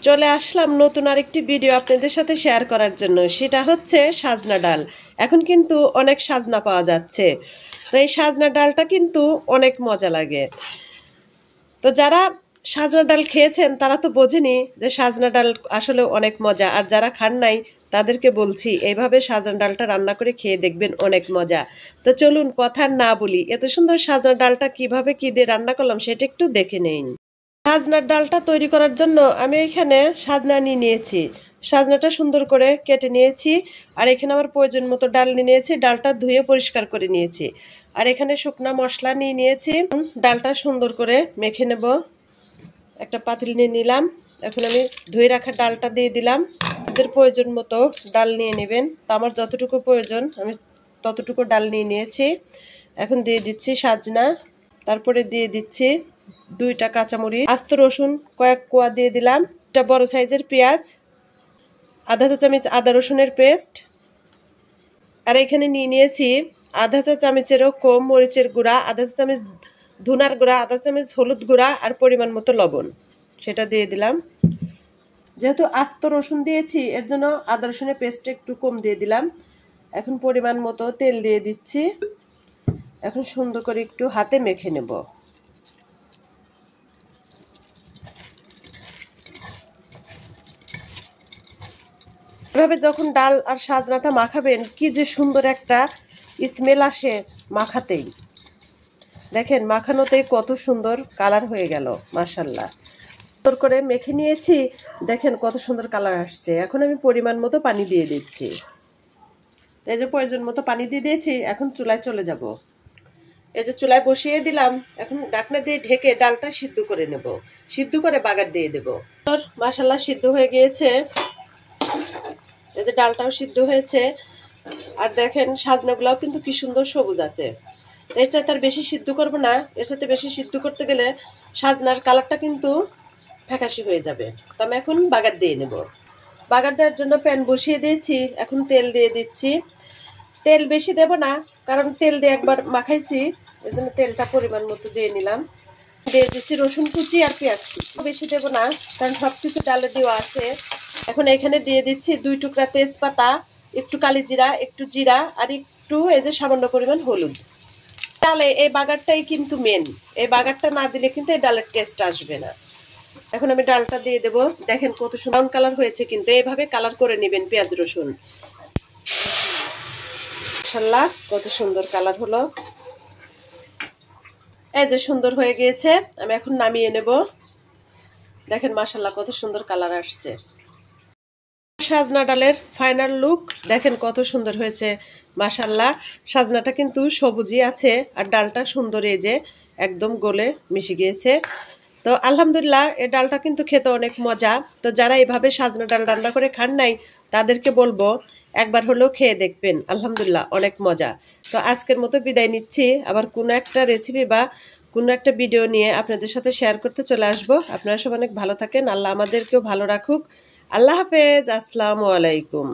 চলে আসলাম নতুন আরেকটি ভিডিও আপনাদের সাথে শেয়ার করার জন্য। সেটা হচ্ছে সাজনা ডাল। এখন কিন্তু অনেক সাজনা পাওয়া যাচ্ছে, তো এই সাজনা ডালটা কিন্তু অনেক মজা লাগে। তো যারা সাজনা ডাল খেয়েছেন তারা তো বোঝেনি যে সাজনা ডাল আসলে অনেক মজা, আর যারা খান নাই তাদেরকে বলছি এইভাবে সাজনা ডালটা রান্না করে খেয়ে দেখবেন, অনেক মজা। তো চলুন কথা না বলি, এত সুন্দর সাজনা ডালটা কিভাবে কি দিয়ে রান্না করলাম সেটা একটু দেখে নেই। সাজনার ডালটা তৈরি করার জন্য আমি এখানে সাজনা নিয়ে নিয়েছি। সাজনাটা সুন্দর করে কেটে নিয়েছি, আর এখানে আমার প্রয়োজন মতো ডাল নিয়ে নিয়েছি। ডালটা ধুয়ে পরিষ্কার করে নিয়েছি, আর এখানে শুকনা মশলা নিয়ে নিয়েছি। ডালটা সুন্দর করে মেখে নেব। একটা পাতিল নিয়ে নিলাম, এখন আমি ধুয়ে রাখা ডালটা দিয়ে দিলাম। আপনাদের প্রয়োজন মতো ডাল নিয়ে নেবেন, তো আমার যতটুকু প্রয়োজন আমি ততটুকু ডাল নিয়ে নিয়েছি। এখন দিয়ে দিচ্ছি সাজনা, তারপরে দিয়ে দিচ্ছি 2টা কাঁচামরিচ, আস্ত রসুন কয়েক কোয়া দিয়ে দিলাম, একটা বড় সাইজের পেঁয়াজ, আধা চা চামচ আদা রসুনের পেস্ট, আর এখানে নিয়ে নিয়েছি আধা চা চামচেরও কম মরিচের গুঁড়া, আধা চা চামচ ধুনার গুঁড়া, আধা চামচ হলুদ গুঁড়া, আর পরিমাণ মতো লবণ সেটা দিয়ে দিলাম। যেহেতু আস্ত রসুন দিয়েছি এর জন্য আদা রসুনের পেস্ট একটু কম দিয়ে দিলাম। এখন পরিমাণ মতো তেল দিয়ে দিচ্ছি। এখন সুন্দর করে একটু হাতে মেখে নেব। এভাবে যখন ডাল আর সাজনাটা মাখাবেন কি যে সুন্দর একটা স্মেল আসে মাখাতেই। দেখেন মাখানোতেই কত সুন্দর কালার হয়ে গেল, মাশাআল্লাহ। সুন্দর করে মেখে নিয়েছি, দেখেন কত সুন্দর কালার আসছে। এখন আমি পরিমাণ মতো পানি দিয়ে দিচ্ছি। এই যে প্রয়োজন মতো পানি দিয়ে দিয়েছি, এখন চুলায় চলে যাব। এই যে চুলায় বসিয়ে দিলাম, এখন ঢাকনা দিয়ে ঢেকে ডালটা সিদ্ধ করে নেব। সিদ্ধ করে বাগার দিয়ে দেব। মাশাআল্লাহ সিদ্ধ হয়ে গিয়েছে, এই যে ডালটাও সিদ্ধ হয়েছে। আর দেখেন সাজনাগুলাও কিন্তু কি সুন্দর সবুজ আছে। এর চাইতে আর বেশি সিদ্ধ করব না, এর সাথে বেশি সিদ্ধ করতে গেলে সাজনার কালারটা কিন্তু ফ্যাকাশি হয়ে যাবে। তো আমি এখন বাগার দিয়ে নেব। বাগার দেওয়ার জন্য প্যান বসিয়ে দিয়েছি, এখন তেল দিয়ে দিচ্ছি। তেল বেশি দেব না, কারণ তেল দিয়ে একবার মাখাইছি, এই জন্য তেলটা পরিমাণ মতো দিয়ে নিলাম। দিয়ে দিচ্ছি রসুন কুচি আর পেঁয়াজ কুচি। বেশি দেব না, কারণ সবকিছু ডালে দেওয়া আছে। এখন এখানে দিয়ে দিচ্ছি 2 টুকরা তেজপাতা, একটু কালি জিরা, একটু জিরা, আর একটু এই যে সামান্য পরিমাণ হলুদ। ডালে এই বাগারটাই কিন্তু মেন, এই বাগারটা না দিলে কিন্তু এই ডালের টেস্ট আসবে না। এখন আমি ডালটা দিয়ে দেব। দেখেন কত সুন্দর ব্রাউন কালার হয়েছে, কিন্তু এইভাবে কালার করে নেবেন পেঁয়াজ রসুন। মাশাআল্লাহ কত সুন্দর কালার হলো। এই যে সুন্দর হয়ে গিয়েছে, আমি এখন নামিয়ে নেব। দেখেন মাশাআল্লাহ কত সুন্দর কালার আসছে। সাজনা ডালের ফাইনাল লুক দেখেন কত সুন্দর হয়েছে, মাশাআল্লাহ। সাজনাটা কিন্তু সবুজই আছে, আর ডালটা সুন্দর এই যে একদম গলে মিশে গিয়েছে। তো আলহামদুলিল্লাহ এই ডালটা কিন্তু খেতে অনেক মজা। তো যারা এভাবে সাজনা ডাল রান্না করে খান নাই তাদেরকে বলবো একবার হলেও খেয়ে দেখবেন, আলহামদুলিল্লাহ অনেক মজা। তো আজকের মতো বিদায় নিচ্ছি, আবার কোনো একটা রেসিপি বা কোনো একটা ভিডিও নিয়ে আপনাদের সাথে শেয়ার করতে চলে আসবো। আপনারা সব অনেক ভালো থাকেন, আল্লাহ আমাদেরকেও ভালো রাখুক। আল্লাহ হাফেজ, আসসালামু আলাইকুম।